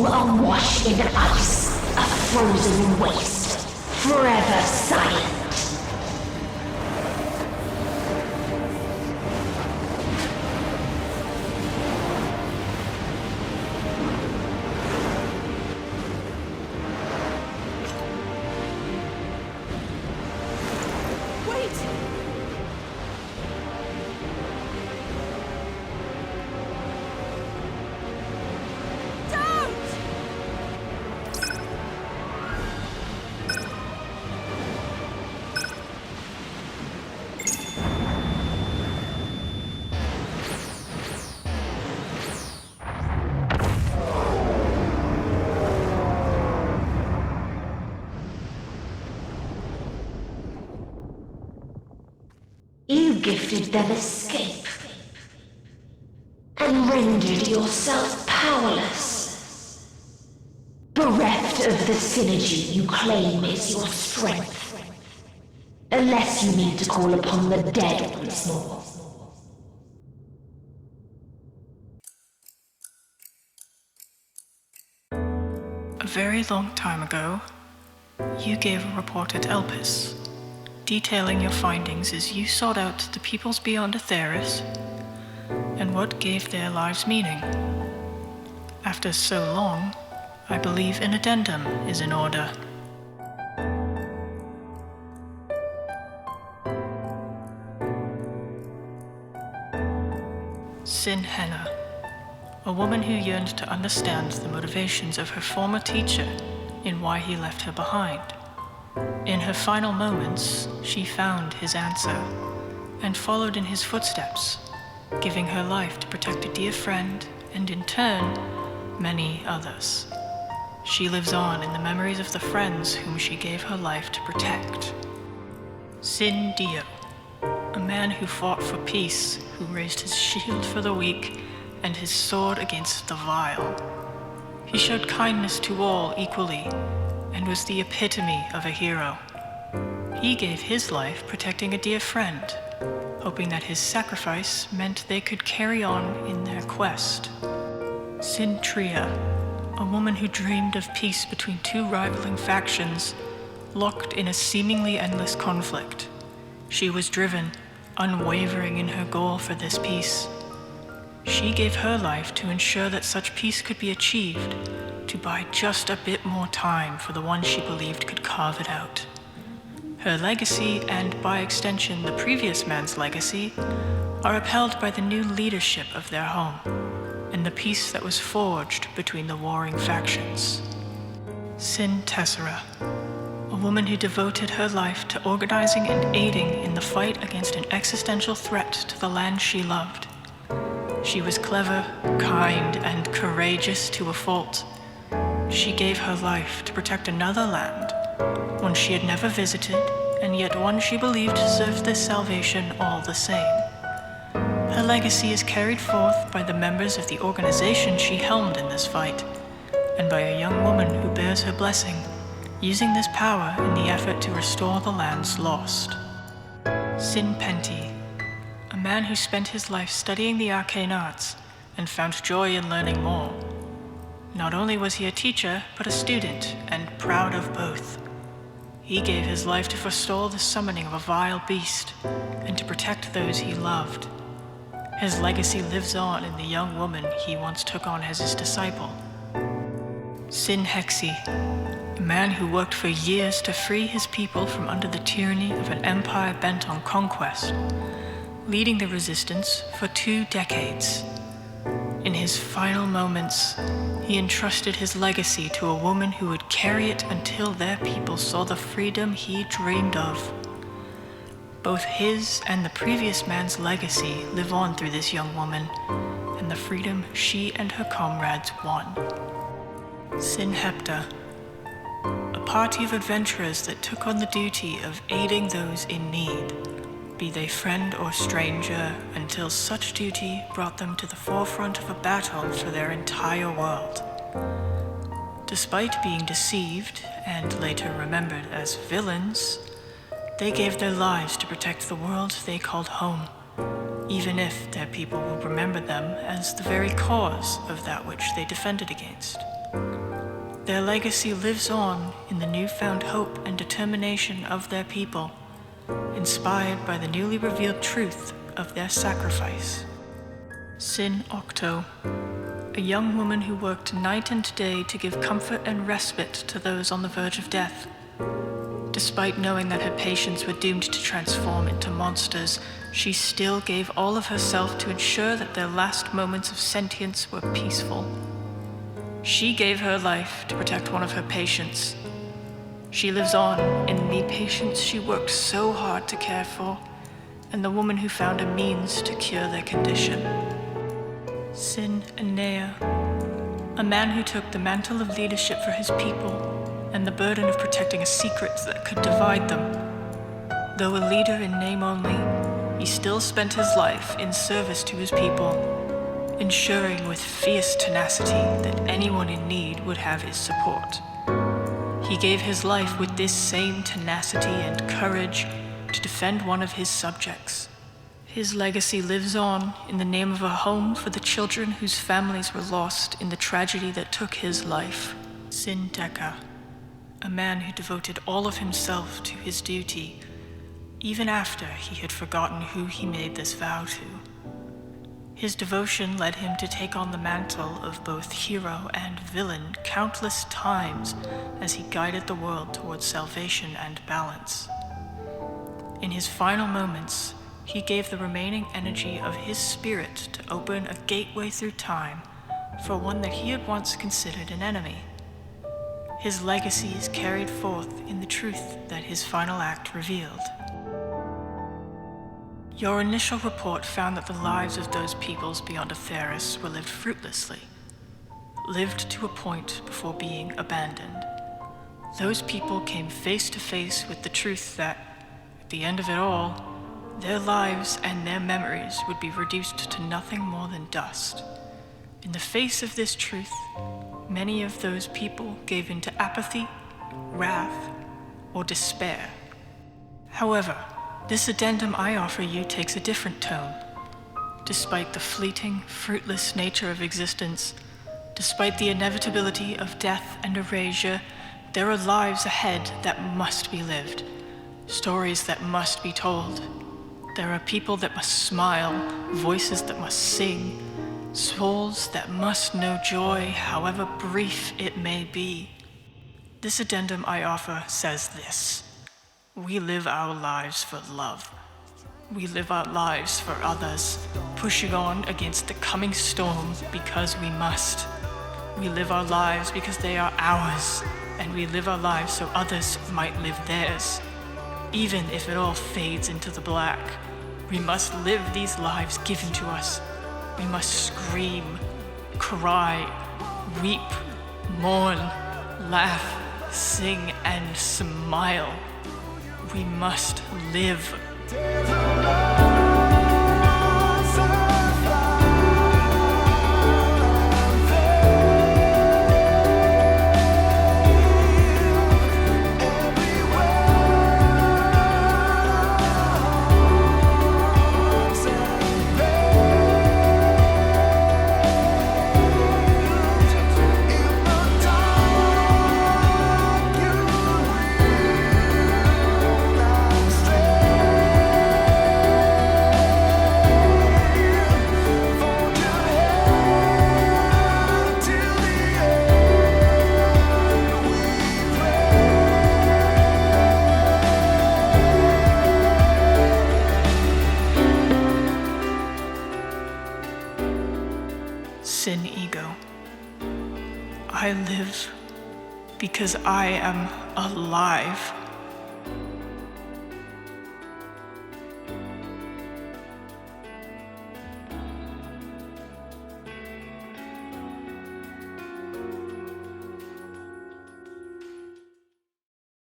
awash in ice, a frozen waste, forever silent. You gifted them escape, and rendered yourself powerless, bereft of the synergy you claim is your strength, unless you need to call upon the dead once more. A very long time ago, you gave a report at Elpis, detailing your findings as you sought out the peoples beyond Aetheris and what gave their lives meaning. After so long, I believe an addendum is in order. Sin Henna, a woman who yearned to understand the motivations of her former teacher in why he left her behind. In her final moments, she found his answer and followed in his footsteps, giving her life to protect a dear friend and, in turn, many others. She lives on in the memories of the friends whom she gave her life to protect. Sin Dio, a man who fought for peace, who raised his shield for the weak and his sword against the vile. He showed kindness to all equally, and was the epitome of a hero. He gave his life protecting a dear friend, hoping that his sacrifice meant they could carry on in their quest. Sin Tria, a woman who dreamed of peace between two rivaling factions, locked in a seemingly endless conflict. She was driven, unwavering in her goal for this peace. She gave her life to ensure that such peace could be achieved, to buy just a bit more time for the one she believed could carve it out. Her legacy, and by extension the previous man's legacy, are upheld by the new leadership of their home, and the peace that was forged between the warring factions. Sin Tessera, a woman who devoted her life to organizing and aiding in the fight against an existential threat to the land she loved. She was clever, kind, and courageous to a fault. She gave her life to protect another land, one she had never visited, and yet one she believed deserved their salvation all the same. Her legacy is carried forth by the members of the organization she helmed in this fight, and by a young woman who bears her blessing, using this power in the effort to restore the lands lost. Sin Penti, a man who spent his life studying the arcane arts and found joy in learning more. Not only was he a teacher, but a student, and proud of both. He gave his life to forestall the summoning of a vile beast, and to protect those he loved. His legacy lives on in the young woman he once took on as his disciple. Sin Hexi, a man who worked for years to free his people from under the tyranny of an empire bent on conquest, leading the resistance for 2 decades. In his final moments, he entrusted his legacy to a woman who would carry it until their people saw the freedom he dreamed of. Both his and the previous man's legacy live on through this young woman, and the freedom she and her comrades won. Sin Hepta, a party of adventurers that took on the duty of aiding those in need, be they friend or stranger, until such duty brought them to the forefront of a battle for their entire world. Despite being deceived, and later remembered as villains, they gave their lives to protect the world they called home, even if their people will remember them as the very cause of that which they defended against. Their legacy lives on in the newfound hope and determination of their people, inspired by the newly revealed truth of their sacrifice. Sin Octo, a young woman who worked night and day to give comfort and respite to those on the verge of death. Despite knowing that her patients were doomed to transform into monsters, she still gave all of herself to ensure that their last moments of sentience were peaceful. She gave her life to protect one of her patients. She lives on in the patients she worked so hard to care for, and the woman who found a means to cure their condition. Sin Anea, a man who took the mantle of leadership for his people and the burden of protecting a secret that could divide them. Though a leader in name only, he still spent his life in service to his people, ensuring with fierce tenacity that anyone in need would have his support. He gave his life with this same tenacity and courage to defend one of his subjects. His legacy lives on in the name of a home for the children whose families were lost in the tragedy that took his life. Sin Deka, a man who devoted all of himself to his duty, even after he had forgotten who he made this vow to. His devotion led him to take on the mantle of both hero and villain countless times as he guided the world towards salvation and balance. In his final moments, he gave the remaining energy of his spirit to open a gateway through time for one that he had once considered an enemy. His legacy is carried forth in the truth that his final act revealed. Your initial report found that the lives of those peoples beyond Atheris were lived fruitlessly, lived to a point before being abandoned. Those people came face to face with the truth that, at the end of it all, their lives and their memories would be reduced to nothing more than dust. In the face of this truth, many of those people gave in to apathy, wrath, or despair. However, this addendum I offer you takes a different tone. Despite the fleeting, fruitless nature of existence, despite the inevitability of death and erasure, there are lives ahead that must be lived, stories that must be told. There are people that must smile, voices that must sing, souls that must know joy, however brief it may be. This addendum I offer says this: we live our lives for love. We live our lives for others, pushing on against the coming storm because we must. We live our lives because they are ours, and we live our lives so others might live theirs. Even if it all fades into the black, we must live these lives given to us. We must scream, cry, weep, mourn, laugh, sing, and smile. We must live. Sin Ego. I live because I am alive.